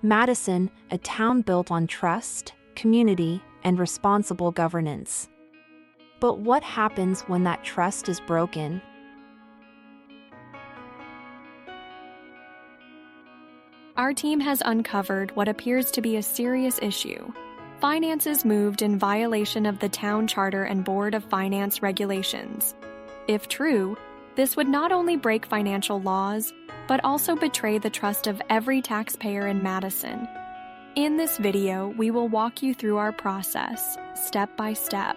Madison, a town built on trust, community, and responsible governance. But what happens when that trust is broken? Our team has uncovered what appears to be a serious issue. Finances moved in violation of the town charter and Board of Finance regulations. If true, this would not only break financial laws, but also betray the trust of every taxpayer in Madison. In this video, we will walk you through our process, step by step.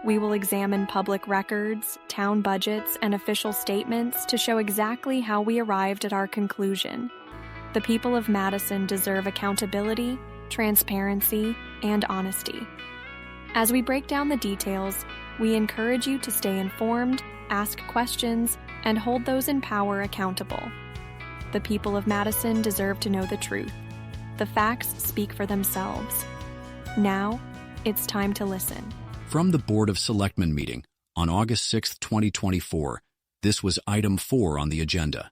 We will examine public records, town budgets, and official statements to show exactly how we arrived at our conclusion. The people of Madison deserve accountability, transparency, and honesty. As we break down the details, we encourage you to stay informed, ask questions, and hold those in power accountable. The people of Madison deserve to know the truth. The facts speak for themselves. Now, it's time to listen. From the Board of Selectmen meeting on August 6, 2024, this was item 4 on the agenda.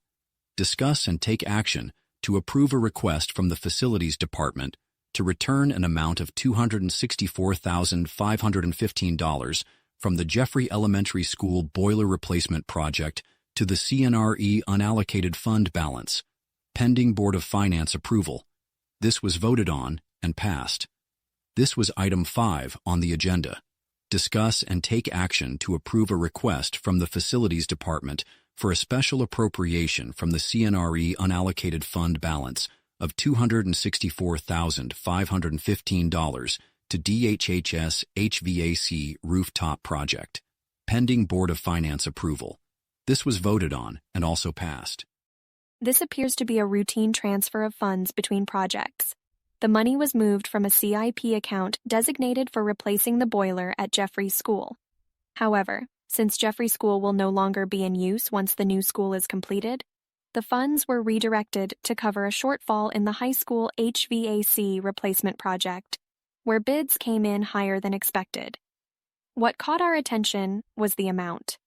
Discuss and take action to approve a request from the Facilities Department to return an amount of $264,515 from the Jeffrey Elementary School boiler replacement project to the CNRE unallocated fund balance, pending Board of Finance approval. This was voted on and passed. This was item 5 on the agenda. Discuss and take action to approve a request from the Facilities Department for a special appropriation from the CNRE unallocated fund balance of $264,515 to DHHS HVAC rooftop project, pending Board of Finance approval. This was voted on and also passed. This appears to be a routine transfer of funds between projects. The money was moved from a CIP account designated for replacing the boiler at Jeffrey School. However, since Jeffrey School will no longer be in use once the new school is completed, the funds were redirected to cover a shortfall in the high school HVAC replacement project, where bids came in higher than expected. What caught our attention was the amount.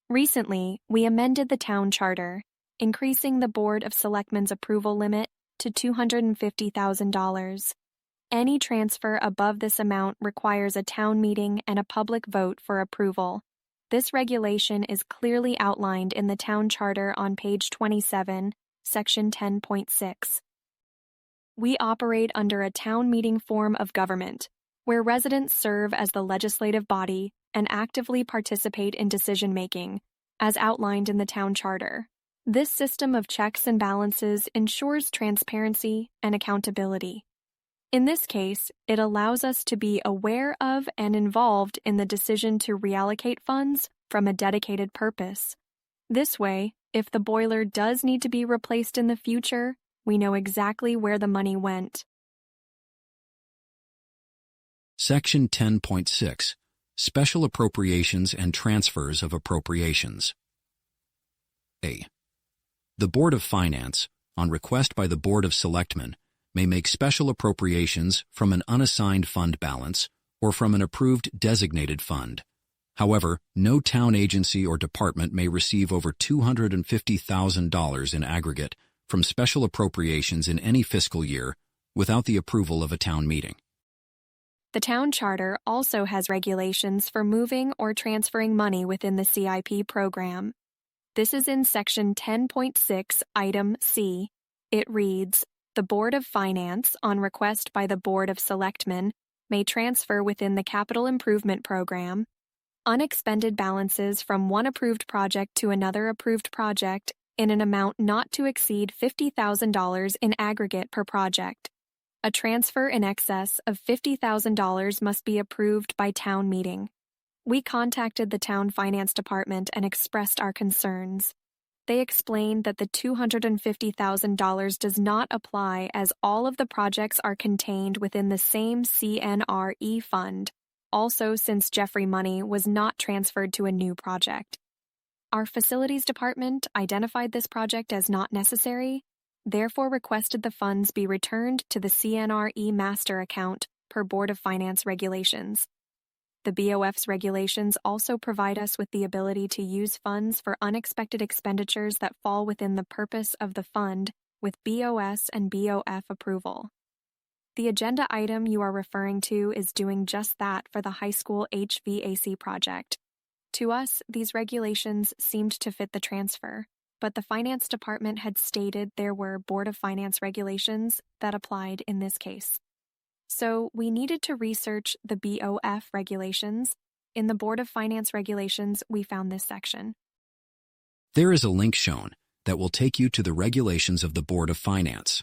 Recently, we amended the town charter, increasing the Board of Selectmen's approval limit to $250,000. Any transfer above this amount requires a town meeting and a public vote for approval. This regulation is clearly outlined in the town charter on page 27, section 10.6. We operate under a town meeting form of government, where residents serve as the legislative body and actively participate in decision-making, as outlined in the town charter. This system of checks and balances ensures transparency and accountability. In this case, it allows us to be aware of and involved in the decision to reallocate funds from a dedicated purpose. This way, if the boiler does need to be replaced in the future, we know exactly where the money went. Section 10.6. Special Appropriations and Transfers of Appropriations. A. The Board of Finance, on request by the Board of Selectmen, may make special appropriations from an unassigned fund balance or from an approved designated fund. However, no town agency or department may receive over $250,000 in aggregate from special appropriations in any fiscal year without the approval of a town meeting. The town charter also has regulations for moving or transferring money within the CIP program. This is in section 10.6, item C. It reads, "The Board of Finance, on request by the Board of Selectmen, may transfer within the capital improvement program unexpended balances from one approved project to another approved project in an amount not to exceed $50,000 in aggregate per project. A transfer in excess of $50,000 must be approved by town meeting." We contacted the town finance department and expressed our concerns. They explained that the $250,000 does not apply as all of the projects are contained within the same CNRE fund, also since Jeffrey money was not transferred to a new project. Our facilities department identified this project as not necessary, therefore requested the funds be returned to the CNRE master account per Board of Finance regulations. The BOF's regulations also provide us with the ability to use funds for unexpected expenditures that fall within the purpose of the fund with BOS and BOF approval. The agenda item you are referring to is doing just that for the high school HVAC project. To us, these regulations seemed to fit the transfer, but the Finance Department had stated there were Board of Finance regulations that applied in this case. So we needed to research the BOF regulations. In the Board of Finance regulations, we found this section. There is a link shown that will take you to the regulations of the Board of Finance.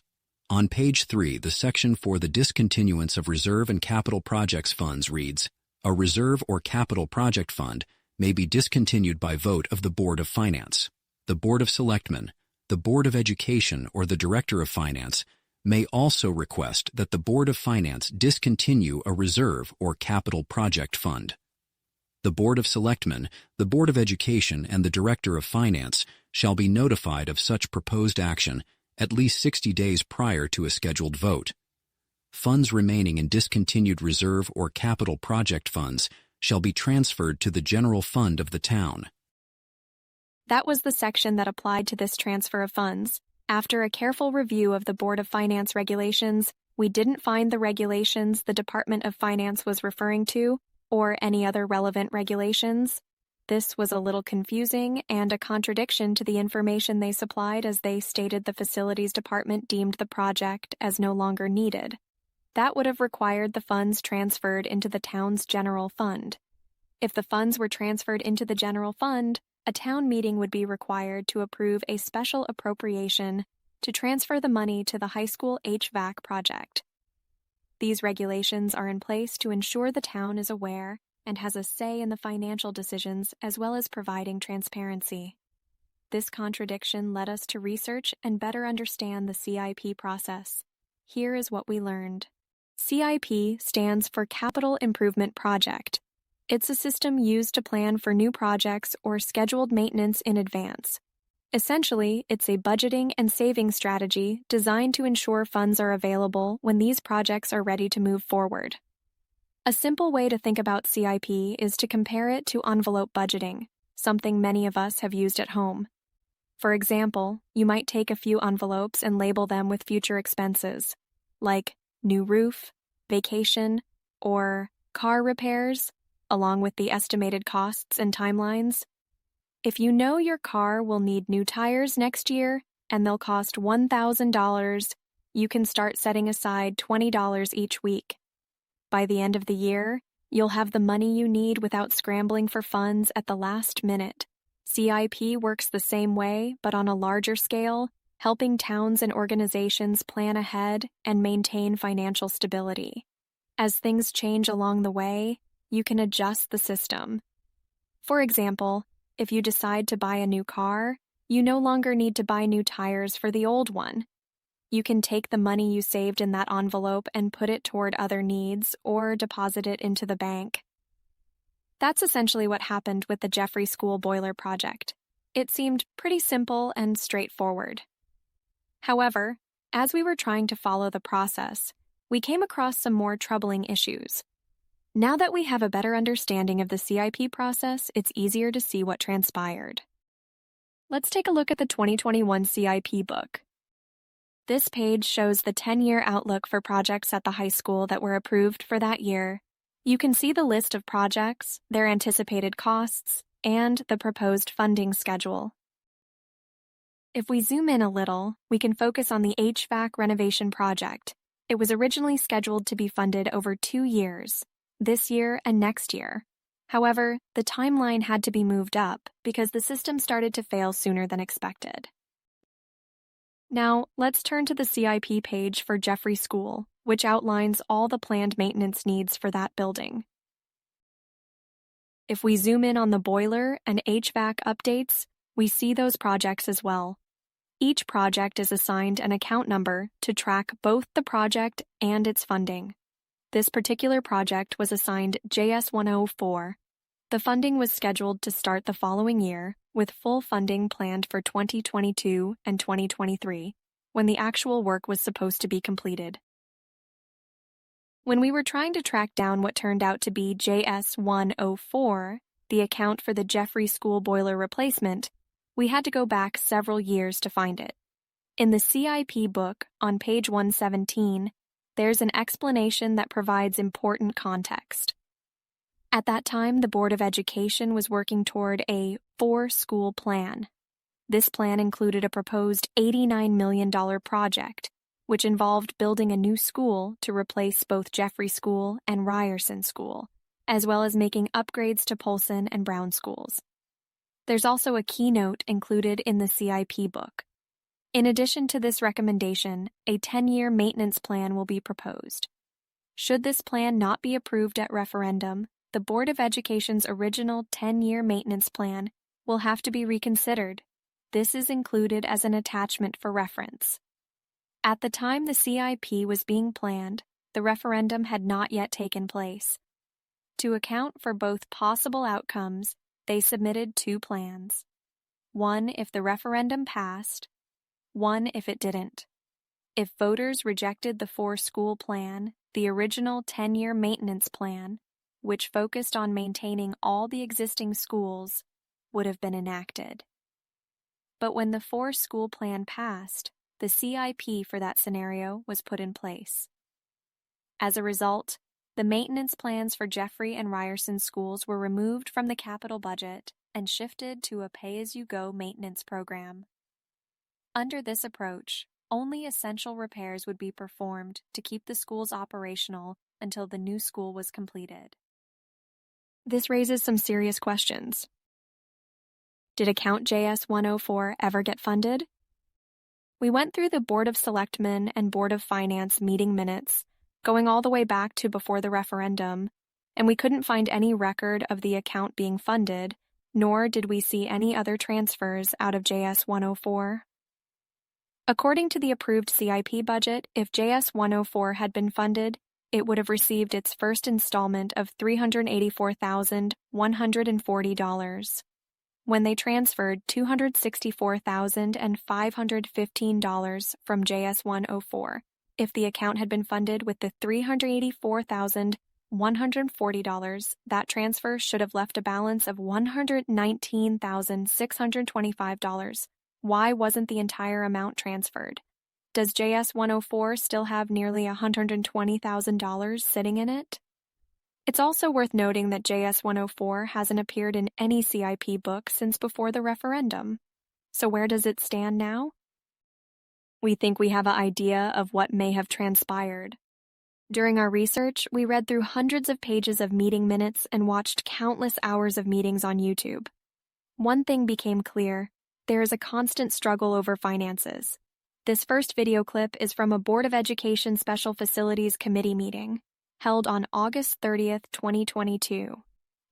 On page 3, the section for the discontinuance of reserve and capital projects funds reads, "A reserve or capital project fund may be discontinued by vote of the Board of Finance. The Board of Selectmen, the Board of Education, or the Director of Finance may also request that the Board of Finance discontinue a reserve or capital project fund. The Board of Selectmen, the Board of Education, and the Director of Finance shall be notified of such proposed action at least 60 days prior to a scheduled vote. Funds remaining in discontinued reserve or capital project funds shall be transferred to the general fund of the town." That was the section that applied to this transfer of funds. After a careful review of the Board of Finance regulations, we didn't find the regulations the Department of Finance was referring to or any other relevant regulations. This was a little confusing and a contradiction to the information they supplied, as they stated the Facilities Department deemed the project as no longer needed. That would have required the funds transferred into the town's general fund. If the funds were transferred into the general fund, a town meeting would be required to approve a special appropriation to transfer the money to the high school HVAC project. These regulations are in place to ensure the town is aware and has a say in the financial decisions, as well as providing transparency. This contradiction led us to research and better understand the CIP process. Here is what we learned. CIP stands for Capital Improvement Project. It's a system used to plan for new projects or scheduled maintenance in advance. Essentially, it's a budgeting and saving strategy designed to ensure funds are available when these projects are ready to move forward. A simple way to think about CIP is to compare it to envelope budgeting, something many of us have used at home. For example, you might take a few envelopes and label them with future expenses, like new roof, vacation, or car repairs, along with the estimated costs and timelines. If you know your car will need new tires next year and they'll cost $1,000, you can start setting aside $20 each week. By the end of the year, you'll have the money you need without scrambling for funds at the last minute. CIP works the same way, but on a larger scale, helping towns and organizations plan ahead and maintain financial stability. As things change along the way, you can adjust the system. For example, if you decide to buy a new car, you no longer need to buy new tires for the old one. You can take the money you saved in that envelope and put it toward other needs or deposit it into the bank. That's essentially what happened with the Jeffrey School boiler project. It seemed pretty simple and straightforward. However, as we were trying to follow the process, we came across some more troubling issues. Now that we have a better understanding of the CIP process, it's easier to see what transpired. Let's take a look at the 2021 CIP book. This page shows the 10-year outlook for projects at the high school that were approved for that year. You can see the list of projects, their anticipated costs, and the proposed funding schedule. If we zoom in a little, we can focus on the HVAC renovation project. It was originally scheduled to be funded over 2 years, this year and next year. However, the timeline had to be moved up because the system started to fail sooner than expected. Now, let's turn to the CIP page for Jeffrey School, which outlines all the planned maintenance needs for that building. If we zoom in on the boiler and HVAC updates, we see those projects as well. Each project is assigned an account number to track both the project and its funding. This particular project was assigned JS104. The funding was scheduled to start the following year, with full funding planned for 2022 and 2023, when the actual work was supposed to be completed. When we were trying to track down what turned out to be JS104, the account for the Jeffrey School boiler replacement, we had to go back several years to find it. In the CIP book, on page 117, there's an explanation that provides important context. At that time, the Board of Education was working toward a 4-school plan. This plan included a proposed $89 million project, which involved building a new school to replace both Jeffrey School and Ryerson School, as well as making upgrades to Polson and Brown schools. There's also a keynote included in the CIP book. In addition to this recommendation, a 10-year maintenance plan will be proposed. Should this plan not be approved at referendum, the Board of Education's original 10-year maintenance plan will have to be reconsidered. This is included as an attachment for reference. At the time the CIP was being planned, the referendum had not yet taken place. To account for both possible outcomes, they submitted 2 plans. One if the referendum passed, one if it didn't. If voters rejected the 4-school plan, the original 10-year maintenance plan, which focused on maintaining all the existing schools, would have been enacted. But when the 4-school plan passed, the CIP for that scenario was put in place. As a result, the maintenance plans for Jeffrey and Ryerson schools were removed from the capital budget and shifted to a pay-as-you-go maintenance program. Under this approach, only essential repairs would be performed to keep the schools operational until the new school was completed. This raises some serious questions. Did Account JS 104 ever get funded? We went through the Board of Selectmen and Board of Finance meeting minutes, going all the way back to before the referendum, and we couldn't find any record of the account being funded, nor did we see any other transfers out of JS 104. According to the approved CIP budget, if JS 104 had been funded, it would have received its first installment of $384,140. When they transferred $264,515 from JS 104, if the account had been funded with the $384,140, that transfer should have left a balance of $119,625. Why wasn't the entire amount transferred? Does JS 104 still have nearly $120,000 sitting in it? It's also worth noting that JS 104 hasn't appeared in any CIP book since before the referendum. So where does it stand now? We think we have an idea of what may have transpired. During our research, we read through hundreds of pages of meeting minutes and watched countless hours of meetings on YouTube. One thing became clear: there is a constant struggle over finances. This first video clip is from a Board of Education Special Facilities Committee meeting, held on August 30th, 2022.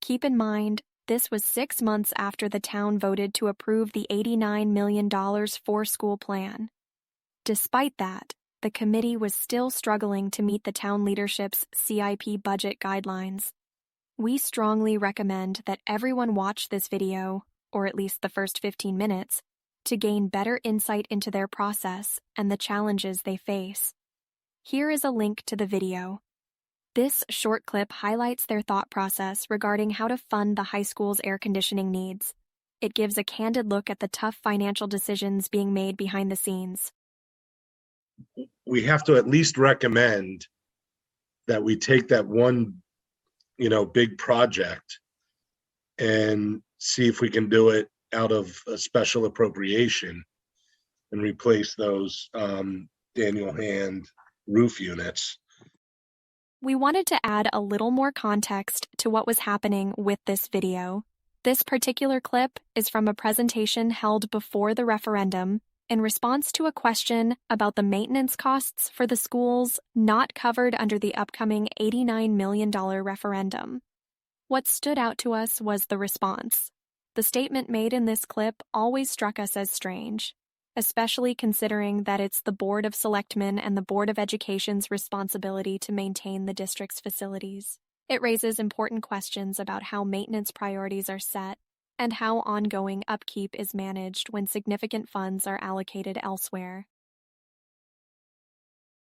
Keep in mind, this was 6 months after the town voted to approve the $89 million 4-school plan. Despite that, the committee was still struggling to meet the town leadership's CIP budget guidelines. We strongly recommend that everyone watch this video, or at least the first 15 minutes, to gain better insight into their process and the challenges they face. Here is a link to the video. This short clip highlights their thought process regarding how to fund the high school's air conditioning needs. It gives a candid look at the tough financial decisions being made behind the scenes. We have to at least recommend that we take that one, big project and see if we can do it out of a special appropriation and replace those Daniel Hand roof units. We wanted to add a little more context to what was happening with this video. This particular clip is from a presentation held before the referendum in response to a question about the maintenance costs for the schools not covered under the upcoming $89 million referendum. What stood out to us was the response. The statement made in this clip always struck us as strange, especially considering that it's the Board of Selectmen and the Board of Education's responsibility to maintain the district's facilities. It raises important questions about how maintenance priorities are set and how ongoing upkeep is managed when significant funds are allocated elsewhere.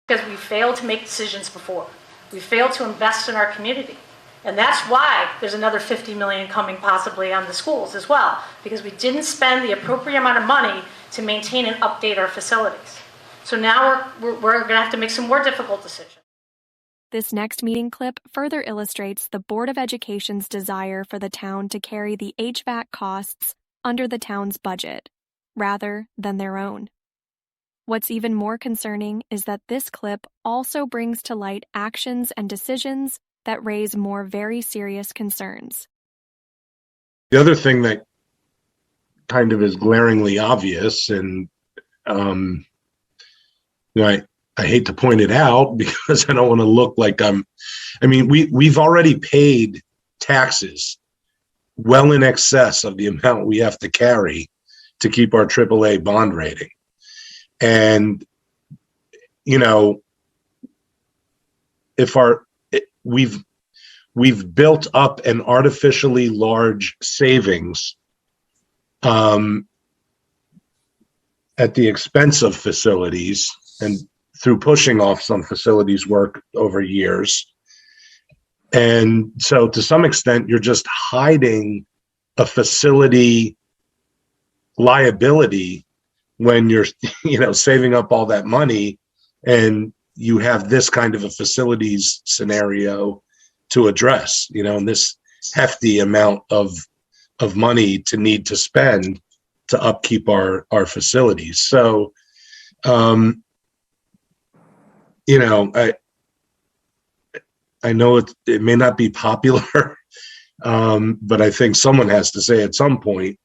Because we failed to make decisions before. We failed to invest in our community. And that's why there's another $50 million coming possibly on the schools as well, because we didn't spend the appropriate amount of money to maintain and update our facilities. So now we're going to have to make some more difficult decisions. This next meeting clip further illustrates the Board of Education's desire for the town to carry the HVAC costs under the town's budget, rather than their own. What's even more concerning is that this clip also brings to light actions and decisions that raise more very serious concerns. The other thing that kind of is glaringly obvious, and I hate to point it out because I don't want to look like we've already paid taxes well in excess of the amount we have to carry to keep our AAA bond rating. And, we've built up an artificially large savings at the expense of facilities and through pushing off some facilities work over years. And so to some extent, you're just hiding a facility liability when you're, saving up all that money and you have this kind of a facilities scenario to address, and this hefty amount of money to need to spend to upkeep our facilities. So, I know it may not be popular, but I think someone has to say at some point,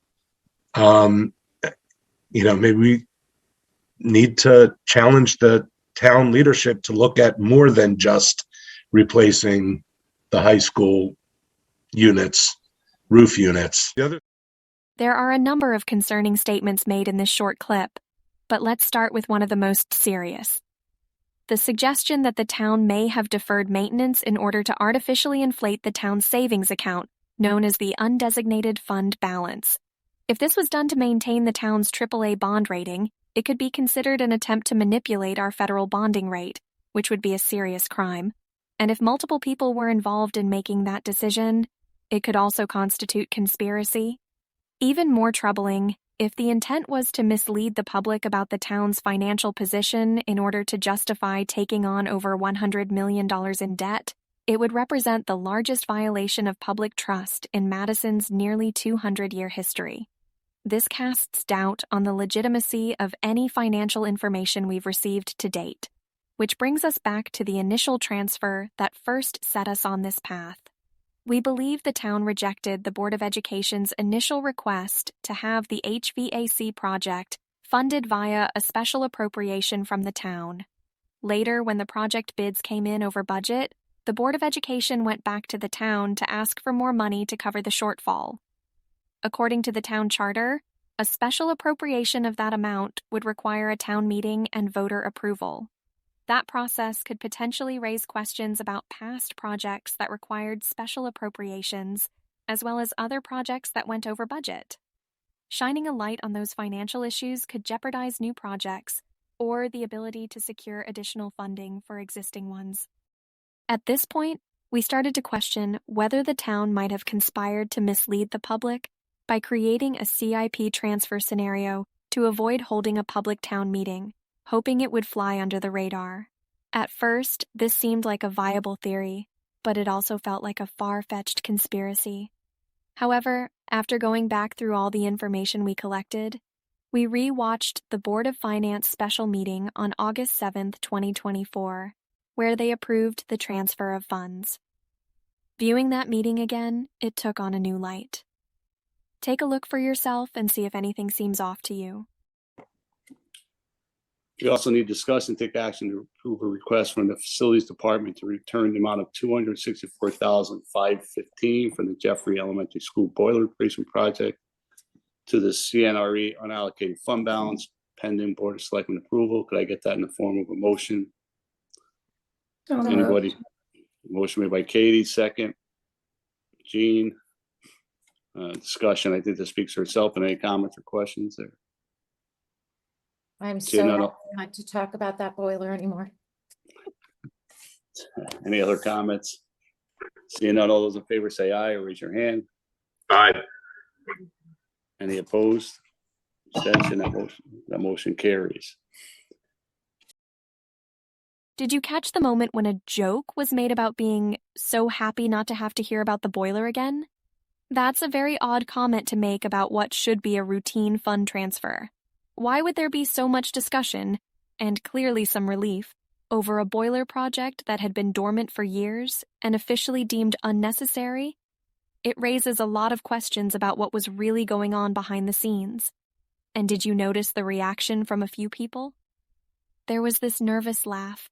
maybe we need to challenge the town leadership to look at more than just replacing the high school roof units. There are a number of concerning statements made in this short clip, but let's start with one of the most serious. The suggestion that the town may have deferred maintenance in order to artificially inflate the town's savings account, known as the undesignated fund balance. If this was done to maintain the town's AAA bond rating, it could be considered an attempt to manipulate our federal bonding rate, which would be a serious crime. And if multiple people were involved in making that decision, it could also constitute conspiracy. Even more troubling, if the intent was to mislead the public about the town's financial position in order to justify taking on over $100 million in debt, it would represent the largest violation of public trust in Madison's nearly 200-year history. This casts doubt on the legitimacy of any financial information we've received to date, which brings us back to the initial transfer that first set us on this path. We believe the town rejected the Board of Education's initial request to have the HVAC project funded via a special appropriation from the town. Later, when the project bids came in over budget, the Board of Education went back to the town to ask for more money to cover the shortfall. According to the town charter, a special appropriation of that amount would require a town meeting and voter approval. That process could potentially raise questions about past projects that required special appropriations, as well as other projects that went over budget. Shining a light on those financial issues could jeopardize new projects or the ability to secure additional funding for existing ones. At this point, we started to question whether the town might have conspired to mislead the public by creating a CIP transfer scenario to avoid holding a public town meeting, hoping it would fly under the radar. At first, this seemed like a viable theory, but it also felt like a far-fetched conspiracy. However, after going back through all the information we collected, we re-watched the Board of Finance special meeting on August 7, 2024, where they approved the transfer of funds. Viewing that meeting again, it took on a new light. Take a look for yourself and see if anything seems off to you. We also need to discuss and take action to approve a request from the Facilities Department to return the amount of $264,515 from the Jeffrey Elementary School boiler replacement project to the CNRE unallocated fund balance pending Board of Selectmen approval. Could I get that in the form of a motion? Anybody? Motion made by Katie, second. Jean. Discussion. I think this speaks for itself. And any comments or questions there? I'm so happy not to talk about that boiler anymore. Any other comments? Seeing none, all those in favor say aye or raise your hand. Aye. Any opposed? Abstention. That motion carries. Did you catch the moment when a joke was made about being so happy not to have to hear about the boiler again? That's a very odd comment to make about what should be a routine fund transfer. Why would there be so much discussion, and clearly some relief, over a boiler project that had been dormant for years and officially deemed unnecessary? It raises a lot of questions about what was really going on behind the scenes. And did you notice the reaction from a few people? There was this nervous laugh,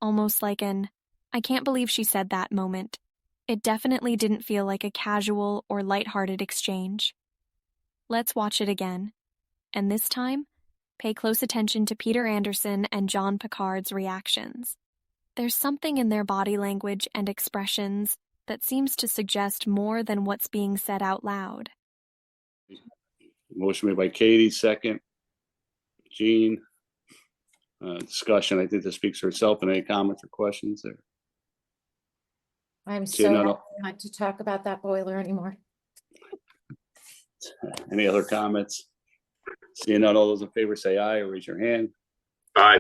almost like an, "I can't believe she said that" moment. It definitely didn't feel like a casual or lighthearted exchange. Let's watch it again. And this time, pay close attention to Peter Anderson and John Picard's reactions. There's something in their body language and expressions that seems to suggest more than what's being said out loud. Motion made by Katie, second. Jean. Discussion. I think this speaks for itself. And any comments or questions there? I'm Seeing so none, happy not to talk about that boiler anymore. Any other comments? Seeing none, all those in favor say aye or raise your hand. Aye.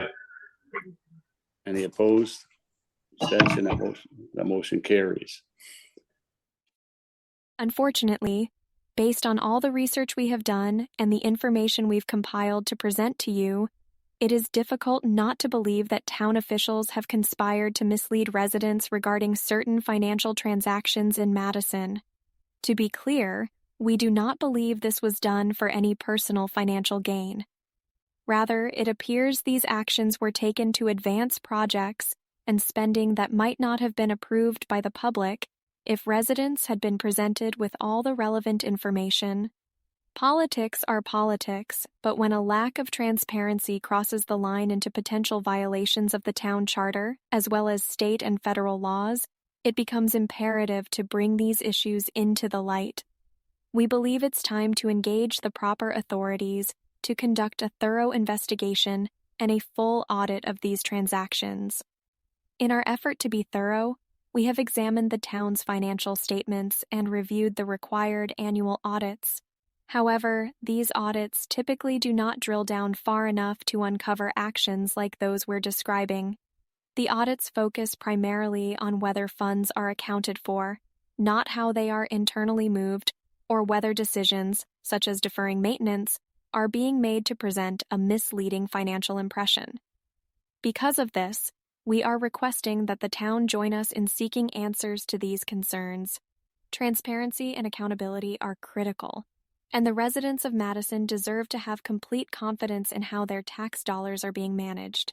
Any opposed? Abstention? That motion carries. Unfortunately, based on all the research we have done and the information we've compiled to present to you, it is difficult not to believe that town officials have conspired to mislead residents regarding certain financial transactions in Madison. To be clear, we do not believe this was done for any personal financial gain. Rather, it appears these actions were taken to advance projects and spending that might not have been approved by the public if residents had been presented with all the relevant information. Politics are politics, but when a lack of transparency crosses the line into potential violations of the town charter, as well as state and federal laws, it becomes imperative to bring these issues into the light. We believe it's time to engage the proper authorities to conduct a thorough investigation and a full audit of these transactions. In our effort to be thorough, we have examined the town's financial statements and reviewed the required annual audits. However, these audits typically do not drill down far enough to uncover actions like those we're describing. The audits focus primarily on whether funds are accounted for, not how they are internally moved, or whether decisions, such as deferring maintenance, are being made to present a misleading financial impression. Because of this, we are requesting that the town join us in seeking answers to these concerns. Transparency and accountability are critical, and the residents of Madison deserve to have complete confidence in how their tax dollars are being managed.